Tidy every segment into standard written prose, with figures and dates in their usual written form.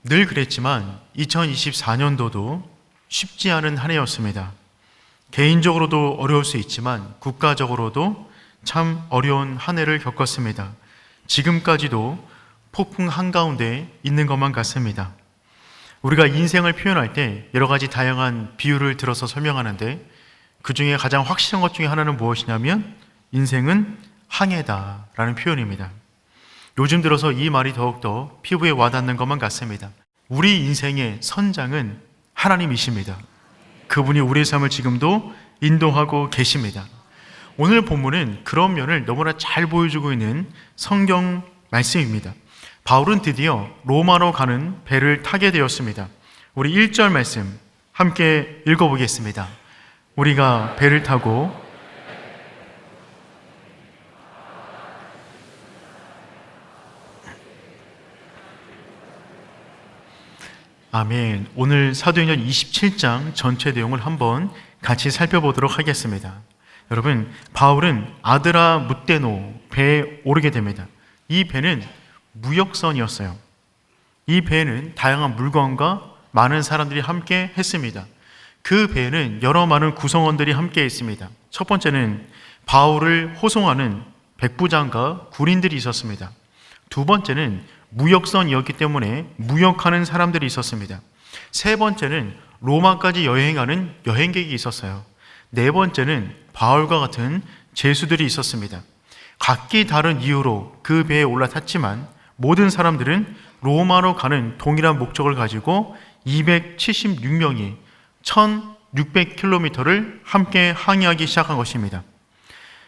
늘 그랬지만 2024년도도 쉽지 않은 한 해였습니다. 개인적으로도 어려울 수 있지만 국가적으로도 참 어려운 한 해를 겪었습니다. 지금까지도 폭풍 한가운데 있는 것만 같습니다. 우리가 인생을 표현할 때 여러 가지 다양한 비유를 들어서 설명하는데 그 중에 가장 확실한 것 중에 하나는 무엇이냐면 인생은 항해다라는 표현입니다. 요즘 들어서 이 말이 더욱더 피부에 와닿는 것만 같습니다. 우리 인생의 선장은 하나님이십니다. 그분이 우리의 삶을 지금도 인도하고 계십니다. 오늘 본문은 그런 면을 너무나 잘 보여주고 있는 성경 말씀입니다. 바울은 드디어 로마로 가는 배를 타게 되었습니다. 우리 1절 말씀 함께 읽어보겠습니다. 우리가 배를 타고 아멘. 오늘 사도행전 27장 전체 내용을 한번 같이 살펴보도록 하겠습니다. 여러분, 바울은 아드라 무테노 배에 오르게 됩니다. 이 배는 무역선이었어요. 이 배에는 다양한 물건과 많은 사람들이 함께 했습니다. 그 배에는 여러 많은 구성원들이 함께 있습니다. 첫 번째는 바울을 호송하는 백부장과 군인들이 있었습니다. 두 번째는 무역선이었기 때문에 무역하는 사람들이 있었습니다. 세 번째는 로마까지 여행하는 여행객이 있었어요. 네 번째는 바울과 같은 제수들이 있었습니다. 각기 다른 이유로 그 배에 올라탔지만 모든 사람들은 로마로 가는 동일한 목적을 가지고 276명이 1600km를 함께 항해하기 시작한 것입니다.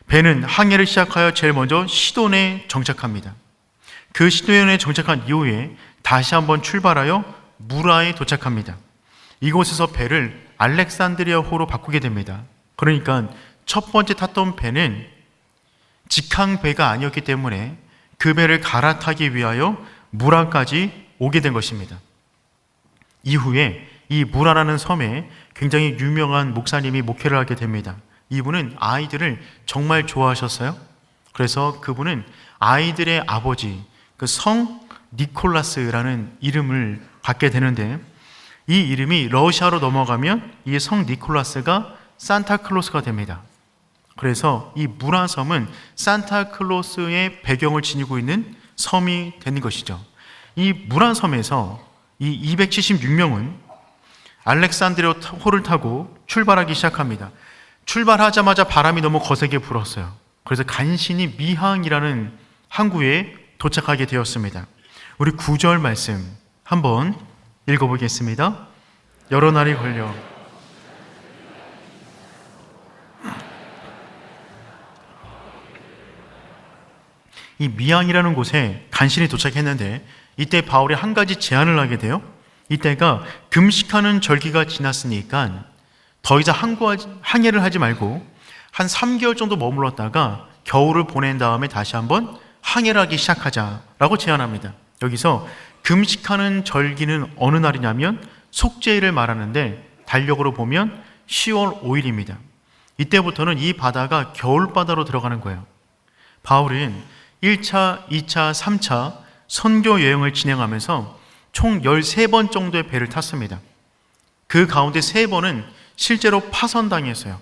배는 항해를 시작하여 제일 먼저 시돈에 정착합니다. 그 시돈에 정착한 이후에 다시 한번 출발하여 무라에 도착합니다. 이곳에서 배를 알렉산드리아호로 바꾸게 됩니다. 그러니까 첫 번째 탔던 배는 직항배가 아니었기 때문에 그 배를 갈아타기 위하여 무라까지 오게 된 것입니다. 이후에 이 무라라는 섬에 굉장히 유명한 목사님이 목회를 하게 됩니다. 이분은 아이들을 정말 좋아하셨어요. 그래서 그분은 아이들의 아버지, 그 성 니콜라스라는 이름을 갖게 되는데 이 이름이 러시아로 넘어가면 이 성 니콜라스가 산타클로스가 됩니다. 그래서 이 무라섬은 산타클로스의 배경을 지니고 있는 섬이 되는 것이죠. 이 무라섬에서 이 276명은 알렉산드리아호를 타고 출발하기 시작합니다. 출발하자마자 바람이 너무 거세게 불었어요. 그래서 간신히 미항이라는 항구에 도착하게 되었습니다. 우리 9절 말씀 한번 읽어보겠습니다. 여러 날이 걸려 이 미항이라는 곳에 간신히 도착했는데 이때 바울이 한 가지 제안을 하게 돼요. 이때가 금식하는 절기가 지났으니까 더 이상 항해를 하지 말고 한 3개월 정도 머물렀다가 겨울을 보낸 다음에 다시 한번 항해를 하기 시작하자라고 제안합니다. 여기서 금식하는 절기는 어느 날이냐면 속죄일을 말하는데 달력으로 보면 10월 5일입니다. 이때부터는 이 바다가 겨울바다로 들어가는 거예요. 바울은 1차, 2차, 3차 선교 여행을 진행하면서 총 13번 정도의 배를 탔습니다. 그 가운데 3번은 실제로 파선당했어요.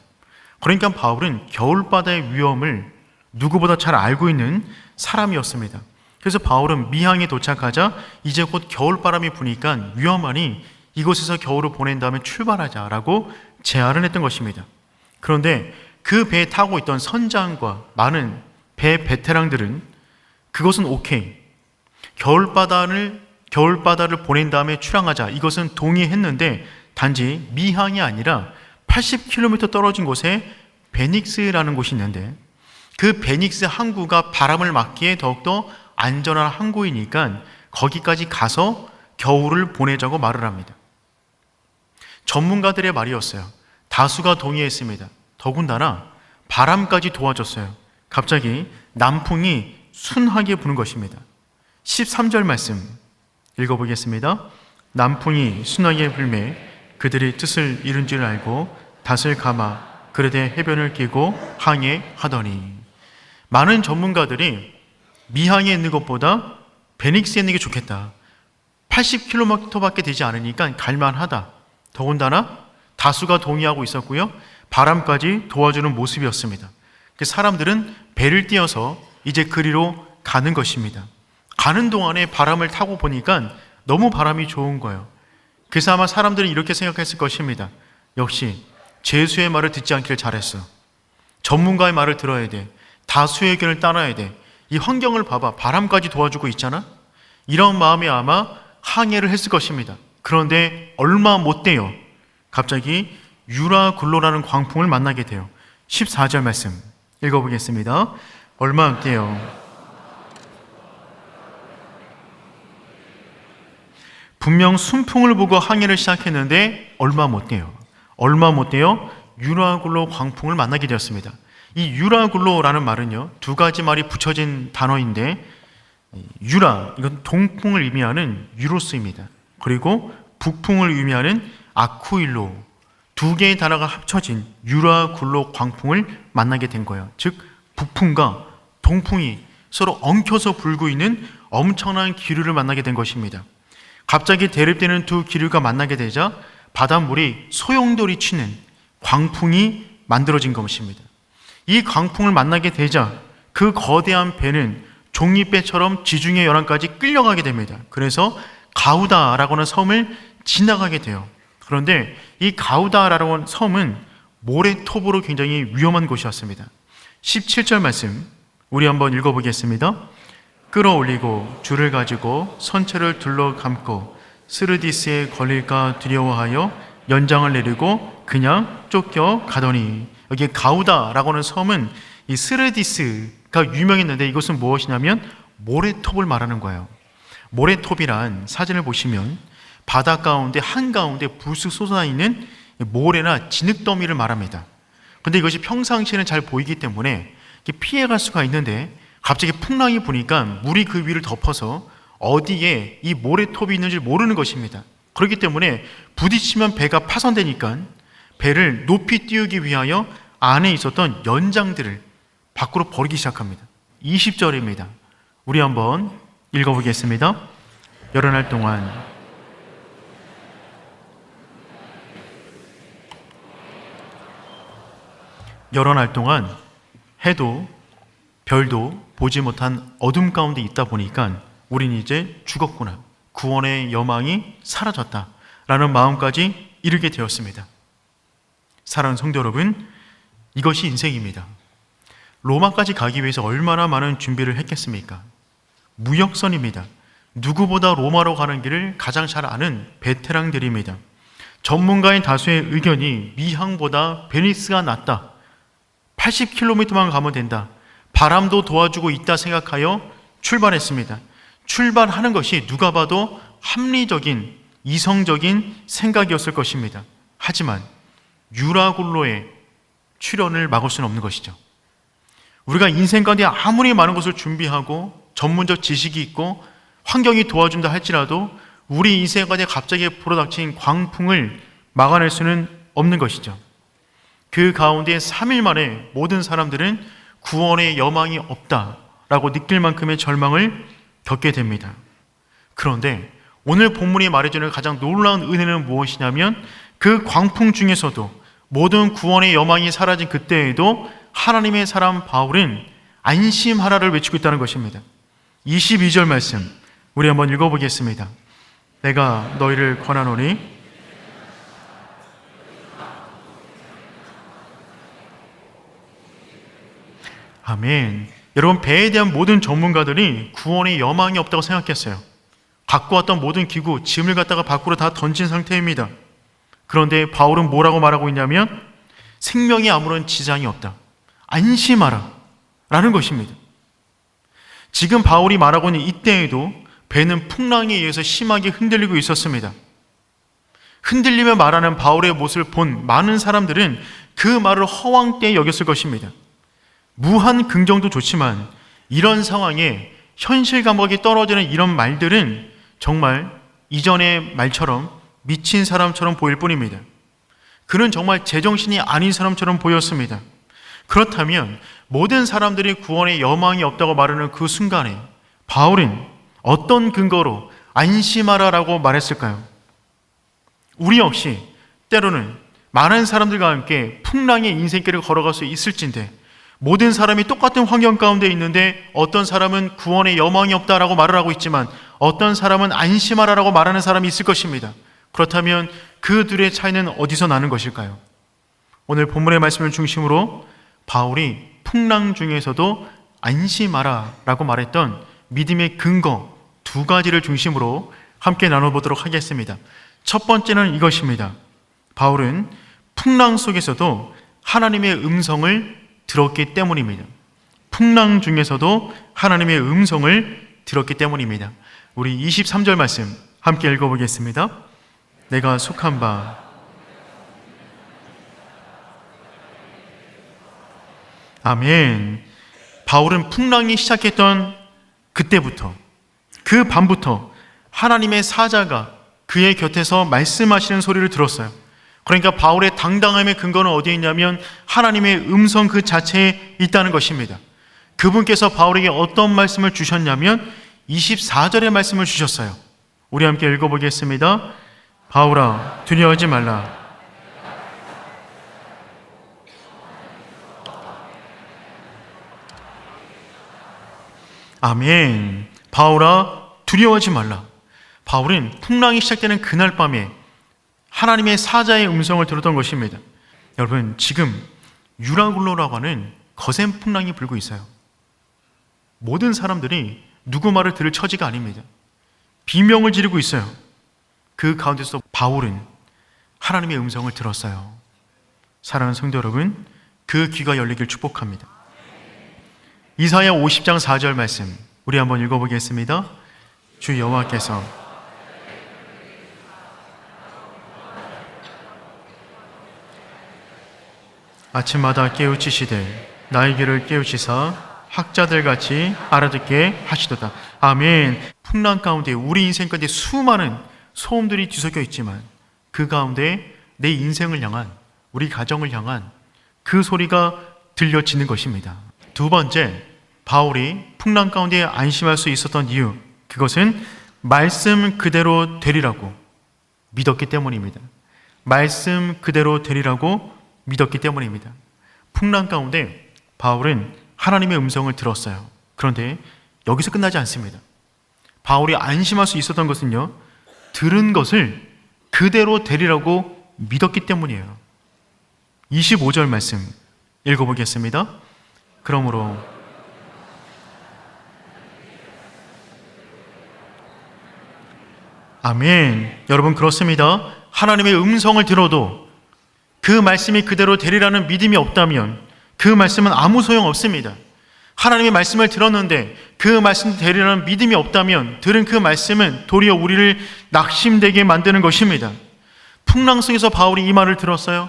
그러니까 바울은 겨울바다의 위험을 누구보다 잘 알고 있는 사람이었습니다. 그래서 바울은 미항에 도착하자 이제 곧 겨울바람이 부니까 위험하니 이곳에서 겨울을 보낸 다음에 출발하자라고 제안을 했던 것입니다. 그런데 그 배에 타고 있던 선장과 많은 배 베테랑들은 그것은 오케이, 겨울바다를 보낸 다음에 출항하자, 이것은 동의했는데 단지 미항이 아니라 80km 떨어진 곳에 베닉스라는 곳이 있는데 그 베닉스 항구가 바람을 막기에 더욱더 안전한 항구이니까 거기까지 가서 겨울을 보내자고 말을 합니다. 전문가들의 말이었어요. 다수가 동의했습니다. 더군다나 바람까지 도와줬어요. 갑자기 남풍이 순하게 부는 것입니다. 13절 말씀 읽어보겠습니다. 남풍이 순하게 불매 그들이 뜻을 이룬 줄 알고 닷을 감아 그르되 해변을 끼고 항해하더니. 많은 전문가들이 미항에 있는 것보다 베닉스에 있는 게 좋겠다. 80km밖에 되지 않으니까 갈만하다. 더군다나 다수가 동의하고 있었고요. 바람까지 도와주는 모습이었습니다. 사람들은 배를 띄어서 이제 그리로 가는 것입니다. 가는 동안에 바람을 타고 보니까 너무 바람이 좋은 거예요. 그래서 아마 사람들은 이렇게 생각했을 것입니다. 역시 제수의 말을 듣지 않기를 잘했어. 전문가의 말을 들어야 돼. 다수의 의견을 따라야 돼. 이 환경을 봐봐. 바람까지 도와주고 있잖아. 이런 마음이 아마 항해를 했을 것입니다. 그런데 얼마 못 돼요. 갑자기 유라굴로라는 광풍을 만나게 돼요. 14절 말씀 읽어보겠습니다. 얼마 못 돼요. 분명 순풍을 보고 항해를 시작했는데 얼마 못 돼요. 유라굴로 광풍을 만나게 되었습니다. 이 유라굴로라는 말은요, 두 가지 말이 붙여진 단어인데, 유라, 이건 동풍을 의미하는 유로스입니다. 그리고 북풍을 의미하는 아쿠일로, 두 개의 단어가 합쳐진 유라굴로 광풍을 만나게 된 거예요. 즉 북풍과 동풍이 서로 엉켜서 불고 있는 엄청난 기류를 만나게 된 것입니다. 갑자기 대립되는 두 기류가 만나게 되자 바닷물이 소용돌이 치는 광풍이 만들어진 것입니다. 이 광풍을 만나게 되자 그 거대한 배는 종이배처럼 지중해 연안까지 끌려가게 됩니다. 그래서 가우다라고 하는 섬을 지나가게 돼요. 그런데 이 가우다라고 하는 섬은 모래톱으로 굉장히 위험한 곳이었습니다. 17절 말씀 우리 한번 읽어보겠습니다. 끌어올리고 줄을 가지고 선체를 둘러 감고 스르디스에 걸릴까 두려워하여 연장을 내리고 그냥 쫓겨 가더니, 여기 가우다라고 하는 섬은 이 스르디스가 유명했는데 이것은 무엇이냐면 모래톱을 말하는 거예요. 모래톱이란 사진을 보시면 바다 가운데 한가운데 불쑥 솟아있는 모래나 진흙더미를 말합니다. 그런데 이것이 평상시에는 잘 보이기 때문에 피해갈 수가 있는데 갑자기 풍랑이 부니까 물이 그 위를 덮어서 어디에 이 모래톱이 있는지 모르는 것입니다. 그렇기 때문에 부딪히면 배가 파손되니까 배를 높이 띄우기 위하여 안에 있었던 연장들을 밖으로 버리기 시작합니다. 20절입니다. 우리 한번 읽어보겠습니다. 여러 날 동안 해도 별도 보지 못한 어둠 가운데 있다 보니까 우린 이제 죽었구나, 구원의 여망이 사라졌다 라는 마음까지 이르게 되었습니다. 사랑하는 성도 여러분, 이것이 인생입니다. 로마까지 가기 위해서 얼마나 많은 준비를 했겠습니까? 무역선입니다. 누구보다 로마로 가는 길을 가장 잘 아는 베테랑들입니다. 전문가의 다수의 의견이 미항보다 베니스가 낫다, 80km만 가면 된다, 바람도 도와주고 있다 생각하여 출발했습니다. 출발하는 것이 누가 봐도 합리적인, 이성적인 생각이었을 것입니다. 하지만 유라굴로의 출현을 막을 수는 없는 것이죠. 우리가 인생 가운데 아무리 많은 것을 준비하고 전문적 지식이 있고 환경이 도와준다 할지라도 우리 인생 가운데 갑자기 불어닥친 광풍을 막아낼 수는 없는 것이죠. 그 가운데 3일 만에 모든 사람들은 구원의 여망이 없다라고 느낄 만큼의 절망을 겪게 됩니다. 그런데 오늘 본문이 말해주는 가장 놀라운 은혜는 무엇이냐면 그 광풍 중에서도 모든 구원의 여망이 사라진 그때에도 하나님의 사람 바울은 안심하라를 외치고 있다는 것입니다. 22절 말씀 우리 한번 읽어보겠습니다. 내가 너희를 권하노니 아멘. 여러분, 배에 대한 모든 전문가들이 구원의 여망이 없다고 생각했어요. 갖고 왔던 모든 기구, 짐을 갖다가 밖으로 다 던진 상태입니다. 그런데 바울은 뭐라고 말하고 있냐면 생명에 아무런 지장이 없다, 안심하라 라는 것입니다. 지금 바울이 말하고 있는 이때에도 배는 풍랑에 의해서 심하게 흔들리고 있었습니다. 흔들리며 말하는 바울의 모습을 본 많은 사람들은 그 말을 허황되이 여겼을 것입니다. 무한 긍정도 좋지만 이런 상황에 현실 감각이 떨어지는 이런 말들은 정말 이전의 말처럼 미친 사람처럼 보일 뿐입니다. 그는 정말 제정신이 아닌 사람처럼 보였습니다. 그렇다면 모든 사람들이 구원의 여망이 없다고 말하는 그 순간에 바울은 어떤 근거로 안심하라라고 말했을까요? 우리 역시 때로는 많은 사람들과 함께 풍랑의 인생길을 걸어갈 수 있을진데, 모든 사람이 똑같은 환경 가운데 있는데 어떤 사람은 구원의 여망이 없다라고 말을 하고 있지만 어떤 사람은 안심하라라고 말하는 사람이 있을 것입니다. 그렇다면 그 둘의 차이는 어디서 나는 것일까요? 오늘 본문의 말씀을 중심으로 바울이 풍랑 중에서도 안심하라라고 말했던 믿음의 근거 두 가지를 중심으로 함께 나눠보도록 하겠습니다. 첫 번째는 이것입니다. 바울은 풍랑 속에서도 하나님의 음성을 들었기 때문입니다. 풍랑 중에서도 하나님의 음성을 들었기 때문입니다. 우리 23절 말씀 함께 읽어보겠습니다. 내가 속한 바 아멘. 바울은 풍랑이 시작했던 그때부터, 그 밤부터 하나님의 사자가 그의 곁에서 말씀하시는 소리를 들었어요. 그러니까 바울의 당당함의 근거는 어디에 있냐면 하나님의 음성 그 자체에 있다는 것입니다. 그분께서 바울에게 어떤 말씀을 주셨냐면 24절의 말씀을 주셨어요. 우리 함께 읽어보겠습니다. 바울아, 두려워하지 말라. 아멘. 바울아, 두려워하지 말라. 바울은 풍랑이 시작되는 그날 밤에 하나님의 사자의 음성을 들었던 것입니다. 여러분, 지금 유라굴로라고 하는 거센 풍랑이 불고 있어요. 모든 사람들이 누구 말을 들을 처지가 아닙니다. 비명을 지르고 있어요. 그 가운데서 바울은 하나님의 음성을 들었어요. 사랑하는 성도 여러분, 그 귀가 열리길 축복합니다. 이사야 50장 4절 말씀 우리 한번 읽어보겠습니다. 주 여호와께서 아침마다 깨우치시되 나의 귀를 깨우치사 학자들같이 알아듣게 하시도다. 아멘. 풍랑 가운데 우리 인생 가운데 수많은 소음들이 뒤섞여 있지만 그 가운데 내 인생을 향한, 우리 가정을 향한 그 소리가 들려지는 것입니다. 두 번째, 바울이 풍랑 가운데 안심할 수 있었던 이유, 그것은 말씀 그대로 되리라고 믿었기 때문입니다. 말씀 그대로 되리라고 믿었기 때문입니다. 풍랑 가운데 바울은 하나님의 음성을 들었어요. 그런데 여기서 끝나지 않습니다. 바울이 안심할 수 있었던 것은요, 들은 것을 그대로 되리라고 믿었기 때문이에요. 25절 말씀 읽어보겠습니다. 그러므로 아멘. 여러분, 그렇습니다. 하나님의 음성을 들어도 그 말씀이 그대로 되리라는 믿음이 없다면 그 말씀은 아무 소용 없습니다. 하나님의 말씀을 들었는데 그 말씀이 되리라는 믿음이 없다면 들은 그 말씀은 도리어 우리를 낙심되게 만드는 것입니다. 풍랑 속에서 바울이 이 말을 들었어요.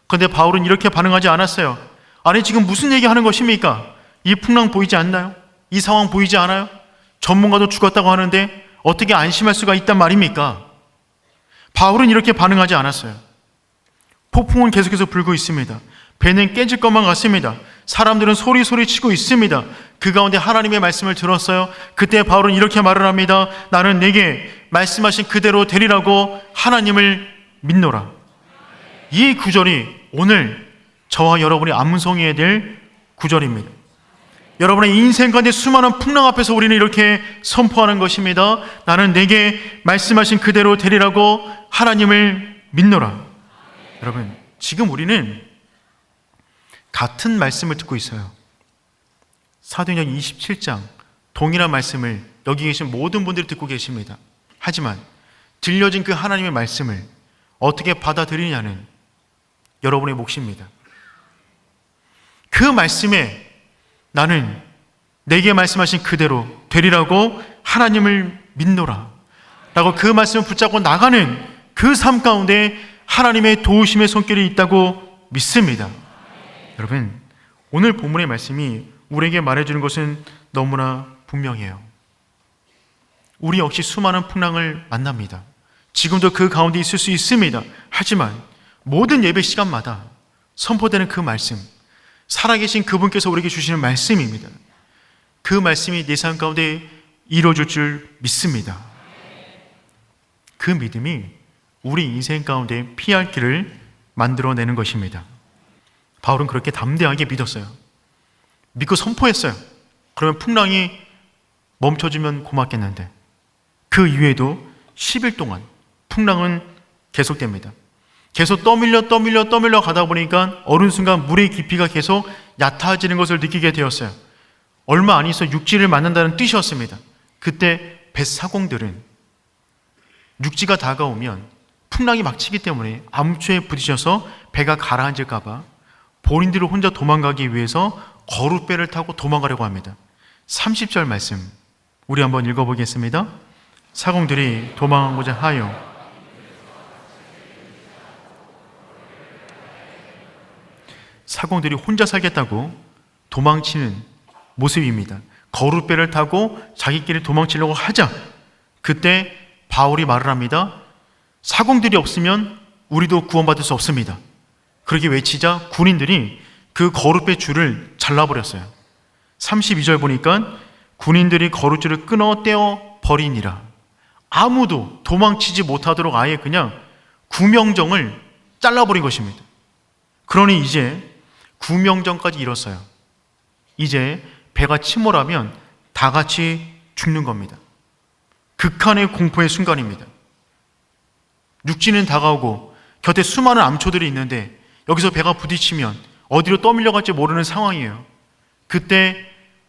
그런데 바울은 이렇게 반응하지 않았어요. 아니, 지금 무슨 얘기하는 것입니까? 이 풍랑 보이지 않나요? 이 상황 보이지 않아요? 전문가도 죽었다고 하는데 어떻게 안심할 수가 있단 말입니까? 바울은 이렇게 반응하지 않았어요. 폭풍은 계속해서 불고 있습니다. 배는 깨질 것만 같습니다. 사람들은 소리 치고 있습니다. 그 가운데 하나님의 말씀을 들었어요. 그때 바울은 이렇게 말을 합니다. 나는 내게 말씀하신 그대로 되리라고 하나님을 믿노라. 이 구절이 오늘 저와 여러분이 암송해야 될 구절입니다. 여러분의 인생 가운데 수많은 풍랑 앞에서 우리는 이렇게 선포하는 것입니다. 나는 내게 말씀하신 그대로 되리라고 하나님을 믿노라. 여러분, 지금 우리는 같은 말씀을 듣고 있어요. 사도행전 27장 동일한 말씀을 여기 계신 모든 분들이 듣고 계십니다. 하지만 들려진 그 하나님의 말씀을 어떻게 받아들이냐는 여러분의 몫입니다. 그 말씀에 나는 내게 말씀하신 그대로 되리라고 하나님을 믿노라 라고 그 말씀을 붙잡고 나가는 그 삶 가운데 하나님의 도우심의 손길이 있다고 믿습니다. 여러분, 오늘 본문의 말씀이 우리에게 말해주는 것은 너무나 분명해요. 우리 역시 수많은 풍랑을 만납니다. 지금도 그 가운데 있을 수 있습니다. 하지만 모든 예배 시간마다 선포되는 그 말씀, 살아계신 그분께서 우리에게 주시는 말씀입니다. 그 말씀이 내 삶 가운데 이루어질 줄 믿습니다. 그 믿음이 우리 인생 가운데 피할 길을 만들어내는 것입니다. 바울은 그렇게 담대하게 믿었어요. 믿고 선포했어요. 그러면 풍랑이 멈춰주면 고맙겠는데 그 이후에도 10일 동안 풍랑은 계속됩니다. 계속 떠밀려 가다 보니까 어느 순간 물의 깊이가 계속 얕아지는 것을 느끼게 되었어요. 얼마 안 있어 육지를 만난다는 뜻이었습니다. 그때 뱃사공들은 육지가 다가오면 풍랑이 막 치기 때문에 암초에 부딪혀서 배가 가라앉을까 봐 본인들을 혼자 도망가기 위해서 거룻배를 타고 도망가려고 합니다. 30절 말씀 우리 한번 읽어보겠습니다. 사공들이 도망하고자 하여 사공들이 혼자 살겠다고 도망치는 모습입니다. 거룻배를 타고 자기끼리 도망치려고 하자 그때 바울이 말을 합니다. 사공들이 없으면 우리도 구원받을 수 없습니다. 그렇게 외치자 군인들이 그 거룻배 줄을 잘라버렸어요. 32절 보니까 군인들이 거룻줄을 끊어 떼어 버리니라. 아무도 도망치지 못하도록 아예 그냥 구명정을 잘라버린 것입니다. 그러니 이제 구명정까지 이뤘어요. 이제 배가 침몰하면 다 같이 죽는 겁니다. 극한의 공포의 순간입니다. 육지는 다가오고 곁에 수많은 암초들이 있는데 여기서 배가 부딪히면 어디로 떠밀려갈지 모르는 상황이에요. 그때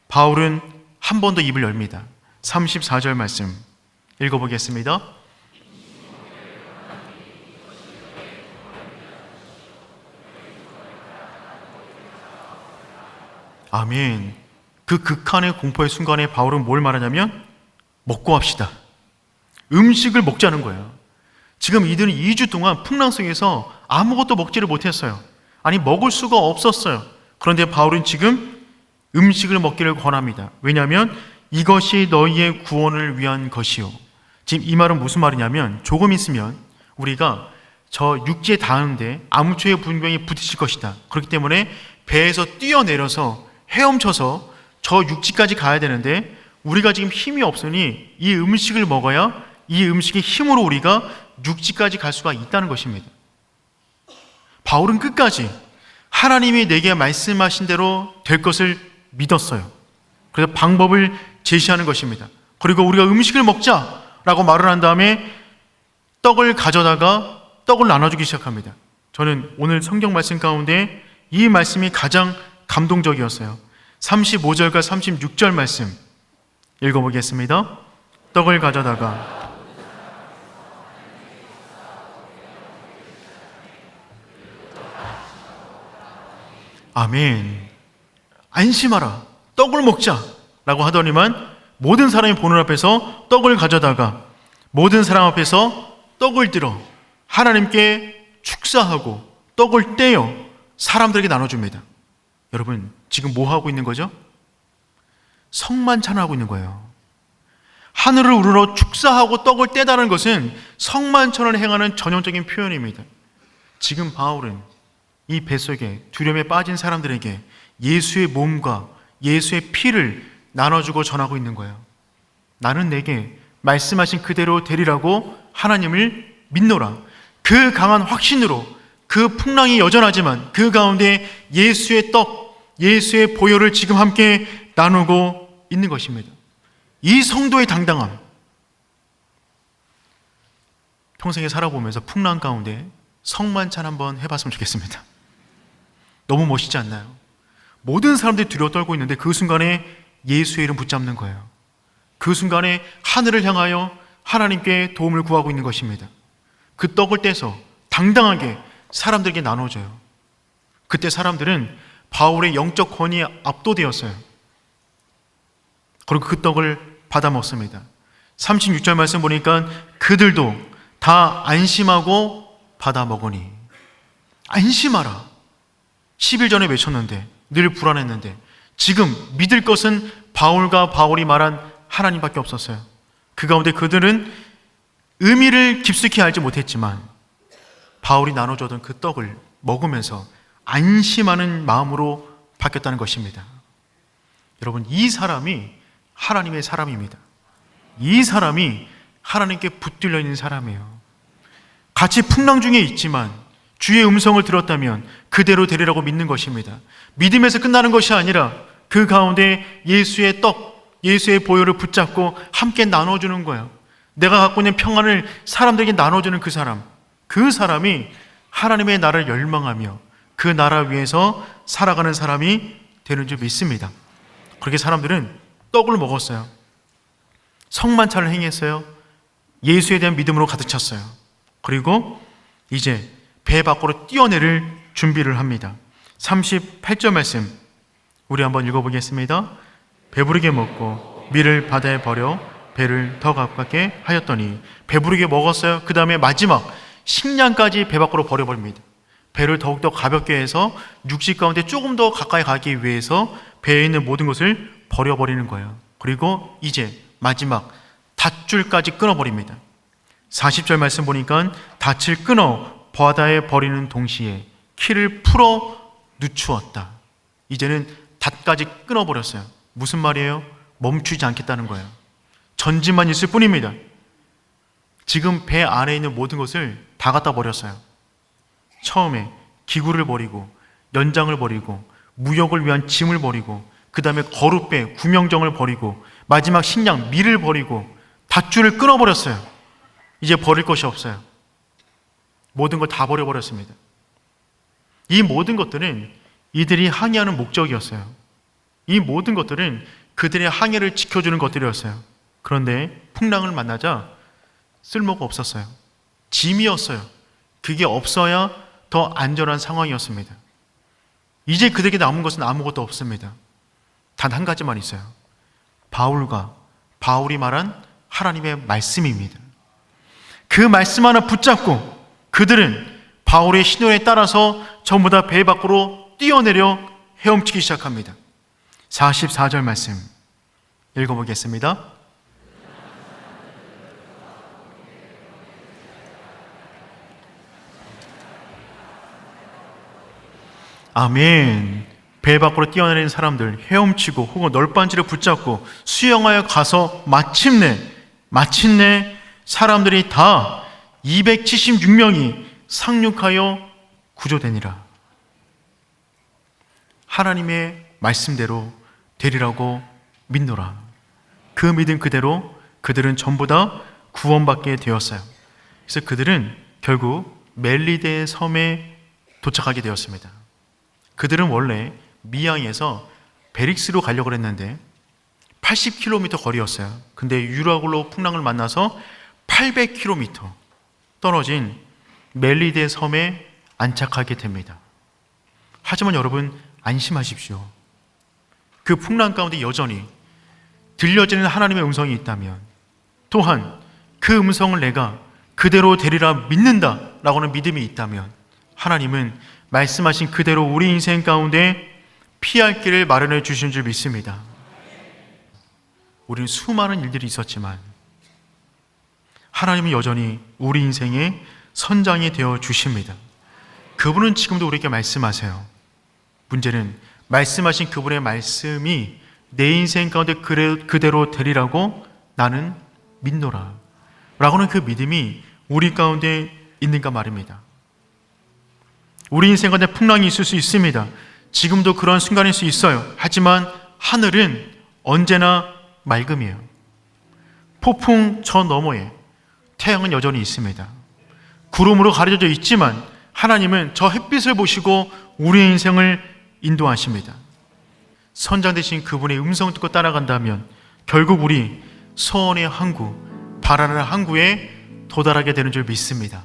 바울은 한 번 더 입을 열립니다. 34절 말씀 읽어보겠습니다. 아멘. 그 극한의 공포의 순간에 바울은 뭘 말하냐면 먹고 합시다. 음식을 먹자는 거예요. 지금 이들은 2주 동안 풍랑 속에서 아무것도 먹지를 못했어요. 아니 먹을 수가 없었어요. 그런데 바울은 지금 음식을 먹기를 권합니다. 왜냐하면 이것이 너희의 구원을 위한 것이요. 지금 이 말은 무슨 말이냐면 조금 있으면 우리가 저 육지에 닿는데 암초의 분명히 부딪힐 것이다. 그렇기 때문에 배에서 뛰어내려서 헤엄쳐서 저 육지까지 가야 되는데 우리가 지금 힘이 없으니 이 음식을 먹어야 이 음식의 힘으로 우리가 육지까지 갈 수가 있다는 것입니다. 바울은 끝까지 하나님이 내게 말씀하신 대로 될 것을 믿었어요. 그래서 방법을 제시하는 것입니다. 그리고 우리가 음식을 먹자라고 말을 한 다음에 떡을 가져다가 떡을 나눠주기 시작합니다. 저는 오늘 성경 말씀 가운데 이 말씀이 가장 감동적이었어요. 35절과 36절 말씀 읽어보겠습니다. 떡을 가져다가 아멘. 안심하라. 떡을 먹자라고 하더니만 모든 사람이 보는 앞에서 떡을 가져다가 모든 사람 앞에서 떡을 들어 하나님께 축사하고 떡을 떼어 사람들에게 나눠줍니다. 여러분 지금 뭐 하고 있는 거죠? 성만찬하고 있는 거예요. 하늘을 우러러 축사하고 떡을 떼다는 것은 성만찬을 행하는 전형적인 표현입니다. 지금 바울은 이 뱃속에 두려움에 빠진 사람들에게 예수의 몸과 예수의 피를 나눠주고 전하고 있는 거예요. 나는 내게 말씀하신 그대로 되리라고 하나님을 믿노라. 그 강한 확신으로 그 풍랑이 여전하지만 그 가운데 예수의 떡, 예수의 보혈을 지금 함께 나누고 있는 것입니다. 이 성도의 당당함, 평생에 살아보면서 풍랑 가운데 성만찬 한번 해봤으면 좋겠습니다. 너무 멋있지 않나요? 모든 사람들이 두려워 떨고 있는데 그 순간에 예수의 이름 붙잡는 거예요. 그 순간에 하늘을 향하여 하나님께 도움을 구하고 있는 것입니다. 그 떡을 떼서 당당하게 사람들에게 나눠줘요. 그때 사람들은 바울의 영적 권위에 압도되었어요. 그리고 그 떡을 받아 먹습니다. 36절 말씀 보니까 그들도 다 안심하고 받아 먹으니. 안심하라. 10일 전에 외쳤는데, 늘 불안했는데 지금 믿을 것은 바울과 바울이 말한 하나님밖에 없었어요. 그 가운데 그들은 의미를 깊숙이 알지 못했지만 바울이 나눠주던 그 떡을 먹으면서 안심하는 마음으로 바뀌었다는 것입니다. 여러분, 이 사람이 하나님의 사람입니다. 이 사람이 하나님께 붙들려 있는 사람이에요. 같이 풍랑 중에 있지만 주의 음성을 들었다면 그대로 되리라고 믿는 것입니다. 믿음에서 끝나는 것이 아니라 그 가운데 예수의 떡, 예수의 보혈을 붙잡고 함께 나눠주는 거예요. 내가 갖고 있는 평안을 사람들에게 나눠주는 그 사람이 하나님의 나라를 열망하며 그 나라 위에서 살아가는 사람이 되는 줄 믿습니다. 그렇게 사람들은 떡을 먹었어요. 성만찬을 행했어요. 예수에 대한 믿음으로 가득 찼어요. 그리고 이제 배 밖으로 뛰어내릴 준비를 합니다. 38절 말씀 우리 한번 읽어보겠습니다. 배부르게 먹고 밀을 바다에 버려 배를 더 가깝게 하였더니 배부르게 먹었어요. 그 다음에 마지막 식량까지 배 밖으로 버려버립니다. 배를 더욱더 가볍게 해서 육지 가운데 조금 더 가까이 가기 위해서 배에 있는 모든 것을 버려버리는 거예요. 그리고 이제 마지막 닷줄까지 끊어버립니다. 40절 말씀 보니까 닷을 끊어 바다에 버리는 동시에 키를 풀어 늦추었다. 이제는 닷까지 끊어버렸어요. 무슨 말이에요? 멈추지 않겠다는 거예요. 전진만 있을 뿐입니다. 지금 배 안에 있는 모든 것을 다 갖다 버렸어요. 처음에 기구를 버리고 연장을 버리고 무역을 위한 짐을 버리고 그 다음에 거룻배, 구명정을 버리고 마지막 식량, 밀을 버리고 닷줄을 끊어버렸어요. 이제 버릴 것이 없어요. 모든 걸 다 버려버렸습니다. 이 모든 것들은 이들이 항해하는 목적이었어요. 이 모든 것들은 그들의 항해를 지켜주는 것들이었어요. 그런데 풍랑을 만나자 쓸모가 없었어요. 짐이었어요. 그게 없어야 더 안전한 상황이었습니다. 이제 그들에게 남은 것은 아무것도 없습니다. 단 한 가지만 있어요. 바울이 말한 하나님의 말씀입니다. 그 말씀 하나 붙잡고 그들은 바울의 신호에 따라서 전부 다 배 밖으로 뛰어내려 헤엄치기 시작합니다. 44절 말씀 읽어보겠습니다. 아멘. 배 밖으로 뛰어내린 사람들 헤엄치고 혹은 널빤지를 붙잡고 수영하여 가서 마침내 사람들이 다 276명이 상륙하여 구조되니라. 하나님의 말씀대로 되리라고 믿노라. 그 믿음 그대로 그들은 전부 다 구원받게 되었어요. 그래서 그들은 결국 멜리데 섬에 도착하게 되었습니다. 그들은 원래 미양에서 베릭스로 가려고 했는데 80km 거리였어요. 근데 유라굴로 풍랑을 만나서 800km 떨어진 멜리데 섬에 안착하게 됩니다. 하지만 여러분 안심하십시오. 그 풍랑 가운데 여전히 들려지는 하나님의 음성이 있다면, 또한 그 음성을 내가 그대로 되리라 믿는다라고 하는 믿음이 있다면, 하나님은 말씀하신 그대로 우리 인생 가운데 피할 길을 마련해 주신 줄 믿습니다. 우리는 수많은 일들이 있었지만 하나님은 여전히 우리 인생의 선장이 되어 주십니다. 그분은 지금도 우리에게 말씀하세요. 문제는 말씀하신 그분의 말씀이 내 인생 가운데 그대로 되리라고 나는 믿노라 라고는 그 믿음이 우리 가운데 있는가 말입니다. 우리 인생 가운데 풍랑이 있을 수 있습니다. 지금도 그런 순간일 수 있어요. 하지만 하늘은 언제나 맑음이에요. 폭풍 저 너머에 태양은 여전히 있습니다. 구름으로 가려져 있지만 하나님은 저 햇빛을 보시고 우리의 인생을 인도하십니다. 선장 되신 그분의 음성 듣고 따라간다면 결국 우리 소원의 항구, 바라는 항구에 도달하게 되는 줄 믿습니다.